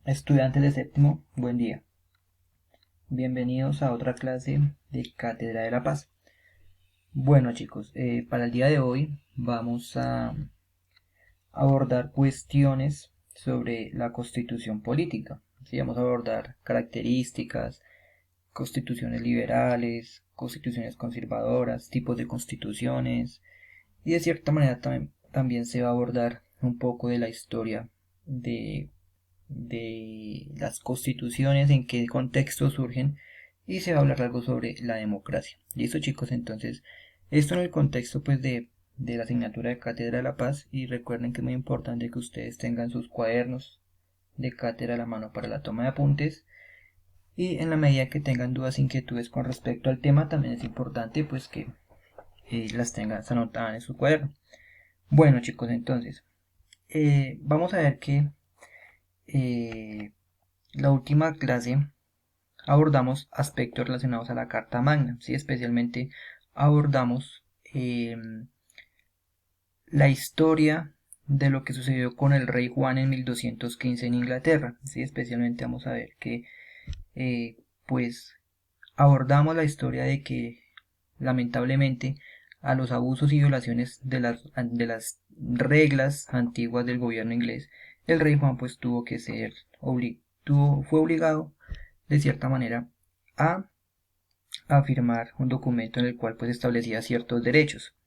Estudiantes de séptimo, buen día. Bienvenidos a otra clase de Cátedra de la Paz. Bueno chicos, para el día de hoy vamos a abordar cuestiones sobre la constitución política. ¿Sí? Vamos a abordar características, constituciones liberales, constituciones conservadoras, tipos de constituciones y de cierta manera también se va a abordar un poco de la historia de las constituciones, en qué contexto surgen y se va a hablar algo sobre la democracia. ¿Listo chicos? Entonces, esto en el contexto pues de la asignatura de Cátedra de la Paz y recuerden que es muy importante que ustedes tengan sus cuadernos de cátedra a la mano para la toma de apuntes y en la medida que tengan dudas, inquietudes con respecto al tema también es importante pues que las tengan anotadas en su cuaderno. Bueno chicos, entonces vamos a ver que eh, la última clase abordamos aspectos relacionados a la Carta Magna, ¿sí? Especialmente abordamos la historia de lo que sucedió con el rey Juan en 1215 en Inglaterra, ¿sí? Especialmente vamos a ver que pues abordamos la historia de que lamentablemente a los abusos y violaciones de las reglas antiguas del gobierno inglés, el rey Juan pues tuvo que ser fue obligado de cierta manera a firmar un documento en el cual pues establecía ciertos derechos,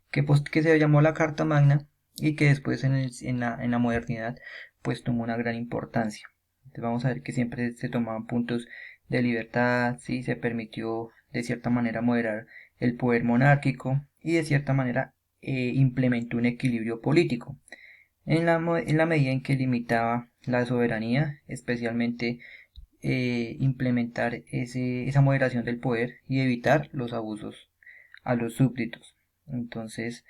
que se llamó la Carta Magna y que después en la modernidad pues tomó una gran importancia. Entonces vamos a ver que siempre se tomaban puntos de libertad, ¿sí? Se permitió de cierta manera moderar el poder monárquico y de cierta manera implementó un equilibrio político en la medida en que limitaba la soberanía, especialmente implementar esa moderación del poder y evitar los abusos a los súbditos. Entonces,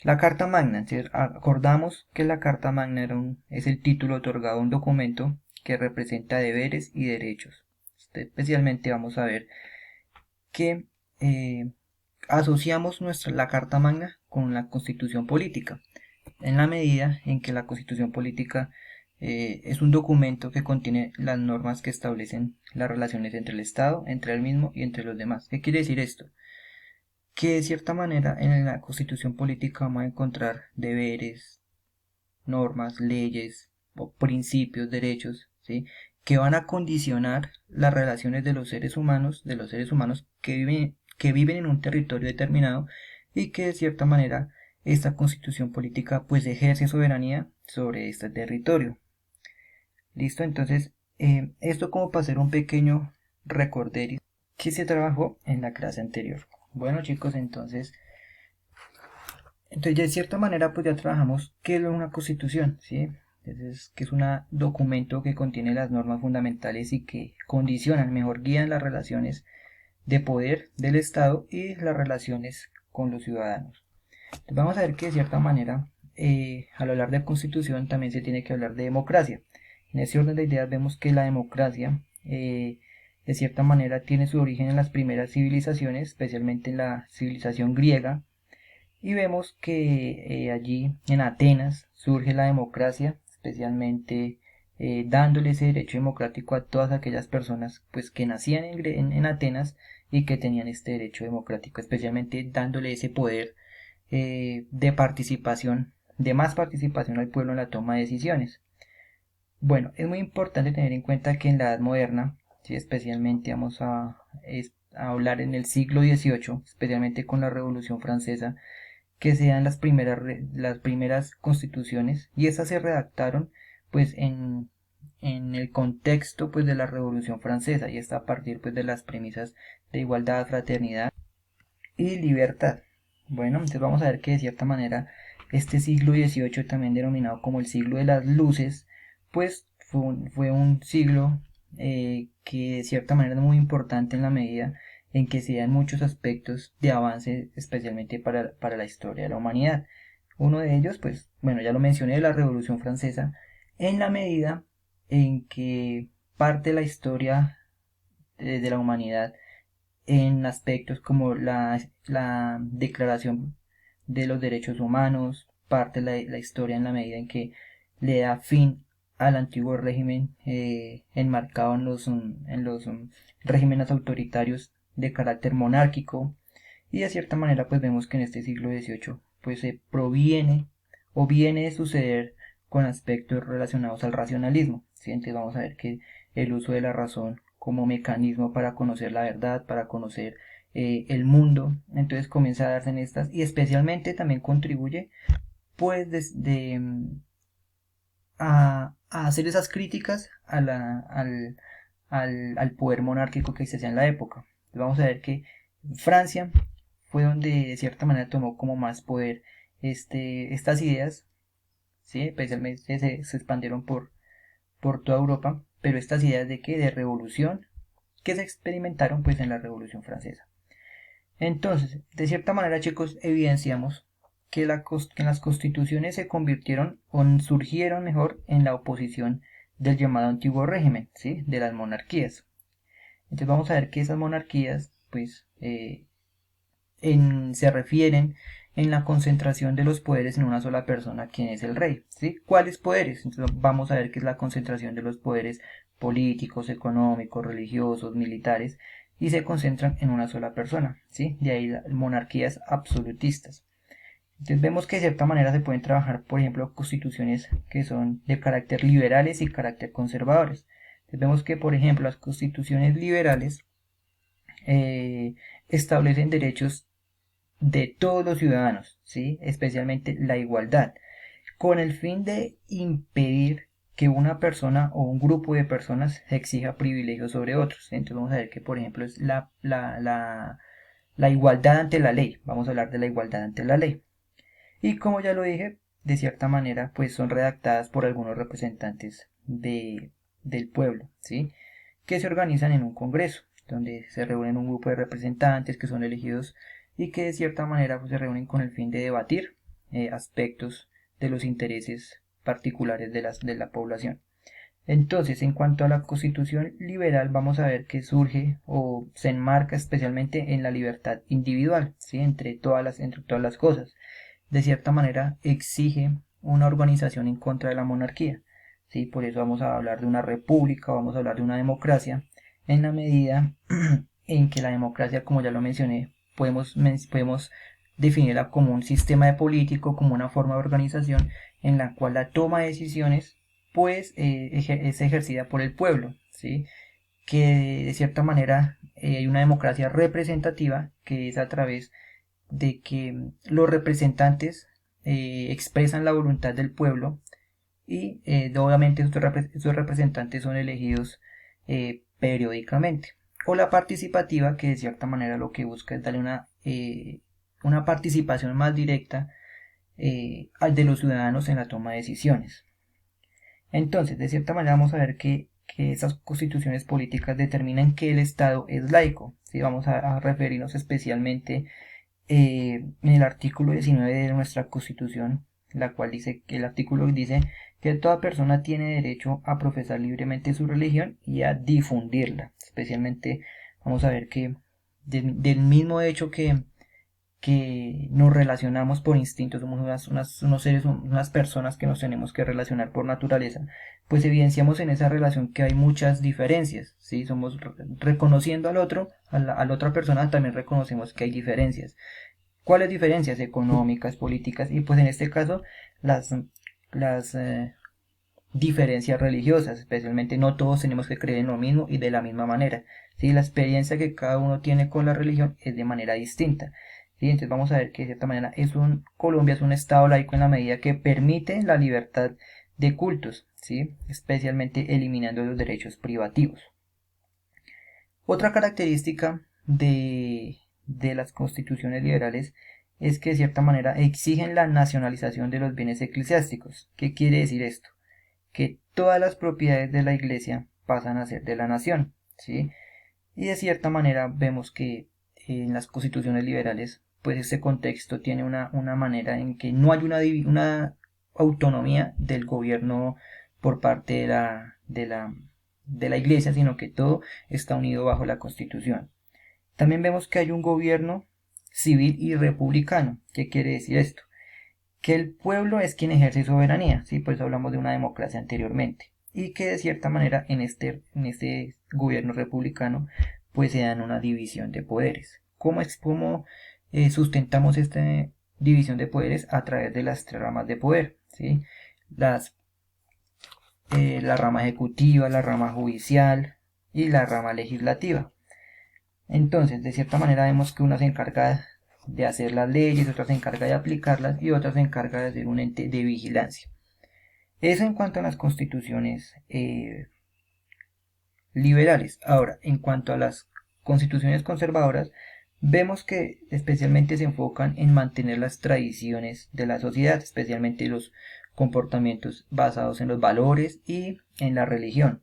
la Carta Magna, ¿sí? Acordamos que la Carta Magna es el título otorgado a un documento que representa deberes y derechos. Especialmente vamos a ver que asociamos la Carta Magna con la Constitución Política, en la medida en que la Constitución Política es un documento que contiene las normas que establecen las relaciones entre el Estado, entre él mismo y entre los demás. ¿Qué quiere decir esto? Que de cierta manera en la Constitución Política vamos a encontrar deberes, normas, leyes, o principios, derechos, ¿sí? Que van a condicionar las relaciones de los seres humanos que viven en un territorio determinado y que de cierta manera esta constitución política pues ejerce soberanía sobre este territorio. ¿Listo? Entonces, esto como para hacer un pequeño recorderis que se trabajó en la clase anterior. Bueno chicos, entonces de cierta manera pues ya trabajamos qué es una constitución, ¿sí? Entonces, que es un documento que contiene las normas fundamentales y que condicionan, mejor guían las relaciones de poder del Estado y las relaciones con los ciudadanos. Entonces, vamos a ver que de cierta manera al hablar de constitución también se tiene que hablar de democracia. En ese orden de ideas vemos que la democracia de cierta manera tiene su origen en las primeras civilizaciones, especialmente en la civilización griega, y vemos que allí en Atenas surge la democracia, especialmente dándole ese derecho democrático a todas aquellas personas pues, que nacían en Atenas y que tenían este derecho democrático, especialmente dándole ese poder de participación, de más participación al pueblo en la toma de decisiones. Bueno, es muy importante tener en cuenta que en la Edad Moderna, ¿sí? Especialmente vamos a hablar en el siglo XVIII, especialmente con la Revolución Francesa, que sean las primeras constituciones y esas se redactaron pues en el contexto pues de la Revolución Francesa y está a partir pues de las premisas de igualdad, fraternidad y libertad. Bueno, entonces vamos a ver que de cierta manera este siglo XVIII, también denominado como el siglo de las luces, pues fue un siglo que de cierta manera es muy importante en la medida en que se dan muchos aspectos de avance, especialmente para la historia de la humanidad. Uno de ellos, pues, bueno, ya lo mencioné, la Revolución Francesa, en la medida en que parte la historia de la humanidad en aspectos como la Declaración de los Derechos Humanos, parte la historia en la medida en que le da fin al antiguo régimen enmarcado en los regímenes autoritarios de carácter monárquico, y de cierta manera pues vemos que en este siglo XVIII pues se proviene o viene de suceder con aspectos relacionados al racionalismo, ¿sí? Entonces vamos a ver que el uso de la razón como mecanismo para conocer la verdad, para conocer el mundo, entonces comienza a darse en estas, y especialmente también contribuye pues a hacer esas críticas al poder monárquico que se hacía en la época. Entonces vamos a ver que Francia fue donde de cierta manera tomó como más poder estas ideas, ¿sí? Especialmente se expandieron por toda Europa, pero estas ideas de que de revolución que se experimentaron pues en la Revolución Francesa. Entonces, de cierta manera, chicos, evidenciamos que las constituciones se convirtieron o surgieron mejor en la oposición del llamado antiguo régimen, ¿sí? De las monarquías. Entonces vamos a ver que esas monarquías pues se refieren en la concentración de los poderes en una sola persona, quien es el rey, ¿sí? ¿Cuáles poderes? Entonces vamos a ver que es la concentración de los poderes políticos, económicos, religiosos, militares, y se concentran en una sola persona, ¿sí? De ahí las monarquías absolutistas. Entonces vemos que de cierta manera se pueden trabajar, por ejemplo, constituciones que son de carácter liberales y carácter conservadores. Entonces vemos que, por ejemplo, las constituciones liberales establecen derechos de todos los ciudadanos, ¿sí? Especialmente la igualdad, con el fin de impedir que una persona o un grupo de personas exija privilegios sobre otros. Entonces vamos a ver que, por ejemplo, es la igualdad ante la ley. Vamos a hablar de la igualdad ante la ley. Y como ya lo dije, de cierta manera, pues son redactadas por algunos representantes del pueblo, ¿sí? Que se organizan en un congreso, donde se reúnen un grupo de representantes que son elegidos y que de cierta manera pues, se reúnen con el fin de debatir aspectos de los intereses particulares de la población. Entonces, en cuanto a la constitución liberal, vamos a ver que surge o se enmarca especialmente en la libertad individual, ¿sí? Entre todas las cosas. De cierta manera, exige una organización en contra de la monarquía, ¿sí? Por eso vamos a hablar de una república, vamos a hablar de una democracia, en la medida en que la democracia, como ya lo mencioné, podemos definirla como un sistema de político, como una forma de organización en la cual la toma de decisiones pues es ejercida por el pueblo, ¿sí? Que de cierta manera hay una democracia representativa que es a través de que los representantes expresan la voluntad del pueblo y obviamente estos representantes son elegidos periódicamente. O la participativa, que de cierta manera lo que busca es darle una participación más directa al de los ciudadanos en la toma de decisiones. Entonces, de cierta manera vamos a ver que esas constituciones políticas determinan que el Estado es laico. ¿Sí? Vamos a referirnos especialmente en el artículo 19 de nuestra Constitución, la cual dice que el artículo dice que toda persona tiene derecho a profesar libremente su religión y a difundirla. Especialmente vamos a ver que del mismo hecho que nos relacionamos por instinto, somos unos seres, unas personas que nos tenemos que relacionar por naturaleza, pues evidenciamos en esa relación que hay muchas diferencias, ¿sí? Somos reconociendo al otro, a la otra persona, también reconocemos que hay diferencias. ¿Cuáles diferencias económicas, políticas? Y pues en este caso las diferencias religiosas, especialmente no todos tenemos que creer en lo mismo y de la misma manera. ¿Sí? La experiencia que cada uno tiene con la religión es de manera distinta. ¿Sí? Entonces vamos a ver que de cierta manera Colombia es un estado laico en la medida que permite la libertad de cultos, ¿sí? Especialmente eliminando los derechos privativos. Otra característica de las constituciones liberales es que de cierta manera exigen la nacionalización de los bienes eclesiásticos. ¿Qué quiere decir esto? Que todas las propiedades de la iglesia pasan a ser de la nación, ¿sí? Y de cierta manera vemos que en las constituciones liberales pues este contexto tiene una manera en que no hay una autonomía del gobierno por parte de la iglesia, sino que todo está unido bajo la constitución. También vemos que hay un gobierno civil y republicano. ¿Qué quiere decir esto? que el pueblo es quien ejerce soberanía, ¿sí? Por eso hablamos de una democracia anteriormente, y que de cierta manera en este gobierno republicano pues se dan una división de poderes. ¿Cómo sustentamos esta división de poderes? A través de las tres ramas de poder, ¿sí? Las, la rama ejecutiva, la rama judicial y la rama legislativa. Entonces, de cierta manera vemos que una se encarga de hacer las leyes, otra se encarga de aplicarlas y otra se encarga de ser un ente de vigilancia. Eso en cuanto a las constituciones liberales. Ahora, en cuanto a las constituciones conservadoras, vemos que especialmente se enfocan en mantener las tradiciones de la sociedad, especialmente los comportamientos basados en los valores y en la religión.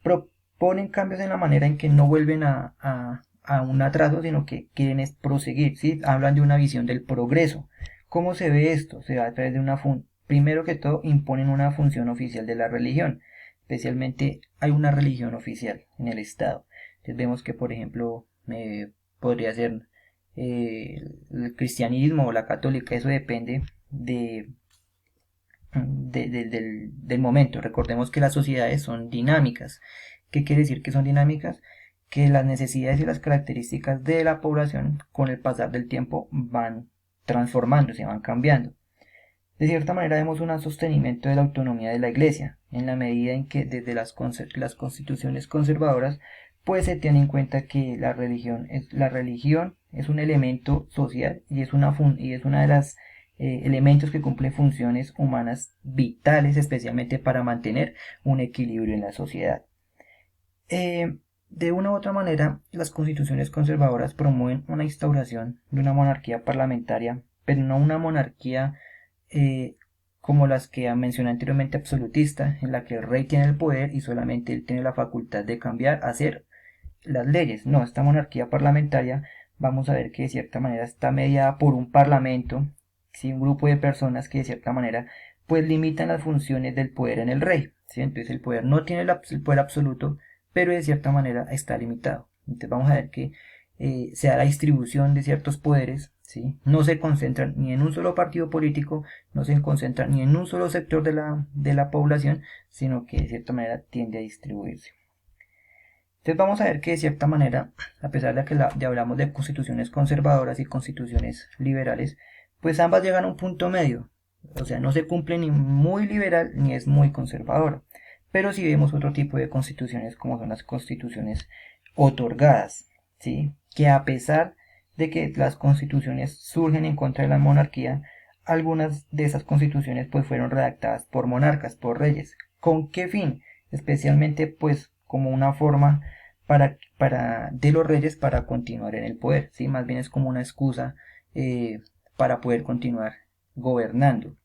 Proponen cambios en la manera en que no vuelven a un atraso, sino que quieren es proseguir, ¿sí? Hablan de una visión del progreso. ¿Cómo se ve esto? Se ve a través de primero que todo, imponen una función oficial de la religión. Especialmente hay una religión oficial en el Estado. Entonces vemos que, por ejemplo, podría ser el cristianismo o la católica, eso depende del momento. Recordemos que las sociedades son dinámicas. ¿Qué quiere decir que son dinámicas? Que las necesidades y las características de la población con el pasar del tiempo van transformándose, van cambiando. De cierta manera vemos un sostenimiento de la autonomía de la Iglesia, en la medida en que desde las constituciones conservadoras pues se tiene en cuenta que la religión es un elemento social y es una de las elementos que cumple funciones humanas vitales, especialmente para mantener un equilibrio en la sociedad. De una u otra manera, las constituciones conservadoras promueven una instauración de una monarquía parlamentaria, pero no una monarquía eh, como las que mencioné anteriormente, absolutista, en la que el rey tiene el poder y solamente él tiene la facultad de cambiar, hacer las leyes. No, esta monarquía parlamentaria vamos a ver que de cierta manera está mediada por un parlamento, ¿sí? Un grupo de personas que de cierta manera pues limitan las funciones del poder en el rey, ¿sí? Entonces el poder no tiene el poder absoluto, pero de cierta manera está limitado. Entonces vamos a ver que se da la distribución de ciertos poderes, ¿sí? No se concentran ni en un solo partido político, no se concentran ni en un solo sector de la población, sino que de cierta manera tiende a distribuirse. Entonces vamos a ver que de cierta manera, a pesar de que hablamos de constituciones conservadoras y constituciones liberales, pues ambas llegan a un punto medio. O sea, no se cumple ni muy liberal ni es muy conservadora. Pero sí vemos otro tipo de constituciones como son las constituciones otorgadas, ¿sí? Que a pesar de que las constituciones surgen en contra de la monarquía, algunas de esas constituciones pues fueron redactadas por monarcas, por reyes. ¿Con qué fin? Especialmente pues como una forma de los reyes para continuar en el poder, ¿sí? Más bien es como una excusa para poder continuar gobernando.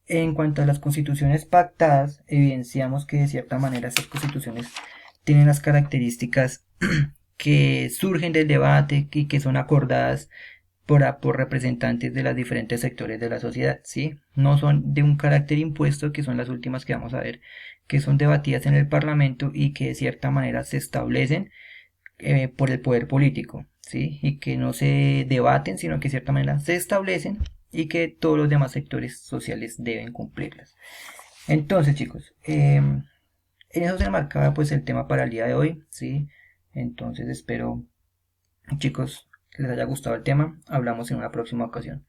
En cuanto a las constituciones pactadas, evidenciamos que de cierta manera estas constituciones tienen las características que surgen del debate y que son acordadas por representantes de los diferentes sectores de la sociedad, ¿sí? No son de un carácter impuesto, que son las últimas que vamos a ver, que son debatidas en el Parlamento y que de cierta manera se establecen por el poder político, ¿sí? Y que no se debaten, sino que de cierta manera se establecen y que todos los demás sectores sociales deben cumplirlas. Entonces, chicos, en eso se enmarcaba pues el tema para el día de hoy, ¿sí? Entonces espero, chicos, les haya gustado el tema. Hablamos en una próxima ocasión.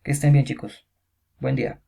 Que estén bien, chicos. Buen día.